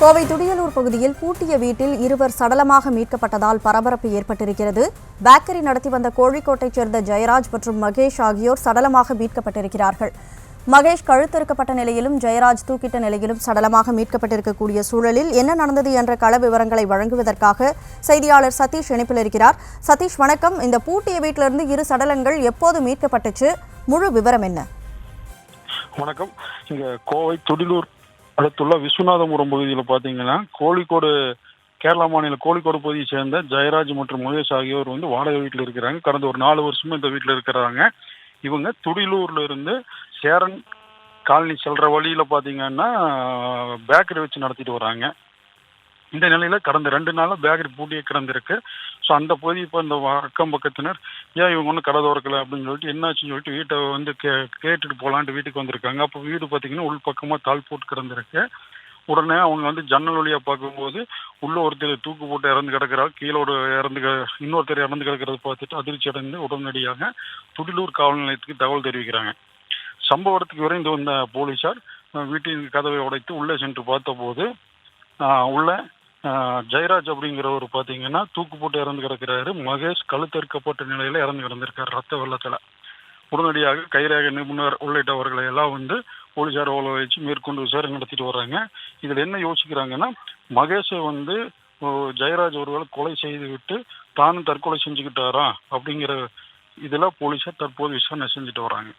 கோவை துடியலூர் பகுதியில் பூட்டிய வீட்டில் இருவர் சடலமாக மீட்கப்பட்டதால் பரபரப்பு ஏற்பட்டிருக்கிறது. பேக்கரி நடத்தி வந்த கோழிக்கோட்டைச் சேர்ந்த ஜெயராஜ் மற்றும் மகேஷ் ஆகியோர் சடலமாக மீட்கப்பட்டிருக்கிறார்கள். மகேஷ் கழுத்தறுக்கப்பட்ட நிலையிலும் ஜெயராஜ் தூக்கிட்ட நிலையிலும் சடலமாக மீட்கப்பட்டிருக்கக்கூடிய சூழலில் என்ன நடந்தது என்ற கள விவரங்களை வழங்குவதற்காக செய்தியாளர் சதீஷ் இணைப்பில் இருக்கிறார். சதீஷ், வணக்கம். இந்த பூட்டிய வீட்டிலிருந்து இரு சடலங்கள் எப்போது மீட்கப்பட்டுச்சு? முழு விவரம் என்ன? வணக்கம். இங்க கோவை துடிலூர் அடுத்துள்ள விஸ்வநாதபுரம் பகுதியில் பார்த்தீங்கன்னா, கோழிக்கோடு கேரளா மாநில கோழிக்கோடு பகுதியை சேர்ந்த ஜெயராஜ் மற்றும் மகேஷ் ஆகியோர் வாடகை வீட்டில் இருக்கிறாங்க. கடந்த ஒரு 4 வருஷமா இந்த வீட்டில் இருக்கிறாங்க. இவங்க துடிலூர்ல இருந்து சேரன் காலனி செல்ற வழியில பார்த்தீங்கன்னா பேக்கரி வச்சு நடத்திட்டு வராங்க. இந்த நிலையில கடந்த 2 நாளா பேக்கரி பூட்டியே கிடந்திருக்கு. ஸோ அந்த பகுதி இப்போ இந்த அக்கம் பக்கத்தினர் ஏன் இவங்க கடை திறக்கல அப்படின்னு சொல்லிட்டு என்னாச்சுன்னு சொல்லிட்டு வீட்டை கேட்டுட்டு போகலான்ட்டு வீட்டுக்கு வந்திருக்காங்க. அப்போ வீடு பார்த்தீங்கன்னா உள் பக்கமாக தாள் போட்டு கிடந்திருக்கு. உடனே அவங்க ஜன்னல் வழியா பார்க்கும்போது உள்ள ஒருத்தர் தூக்கு போட்டு இறந்து கிடக்கிறார், கீழோடு இன்னொருத்தர் இறந்து கிடக்கிறத பார்த்துட்டு அதிர்ச்சி அடைந்து உடனடியாக துடிலூர் காவல் நிலையத்துக்கு தகவல் தெரிவிக்கிறாங்க. சம்பவத்துக்கு விரைந்து வந்த போலீசார் வீட்டின் கதவை உடைத்து உள்ளே சென்று பார்த்தபோது உள்ள ஜெயராஜ் அப்படிங்கிறவர் பார்த்தீங்கன்னா தூக்கு போட்டு இறந்து கிடக்கிறாரு. மகேஷ் கழுத்தறுக்கப்பட்ட நிலையில இறந்து கிடந்திருக்காரு ரத்த வெள்ளத்துல. உடனடியாக கைரேகை நிபுணர் உள்ளிட்டவர்களை எல்லாம் போலீசார் வச்சு மேற்கொண்டு விசாரணை நடத்திட்டு வர்றாங்க. இதுல என்ன யோசிக்கிறாங்கன்னா, மகேஷை ஜெயராஜ் ஒருவேளை கொலை செய்து விட்டு தானும் தற்கொலை செஞ்சுக்கிட்டாரா அப்படிங்கிற இதுல போலீசார் தற்போது விசாரணை செஞ்சுட்டு வராங்க.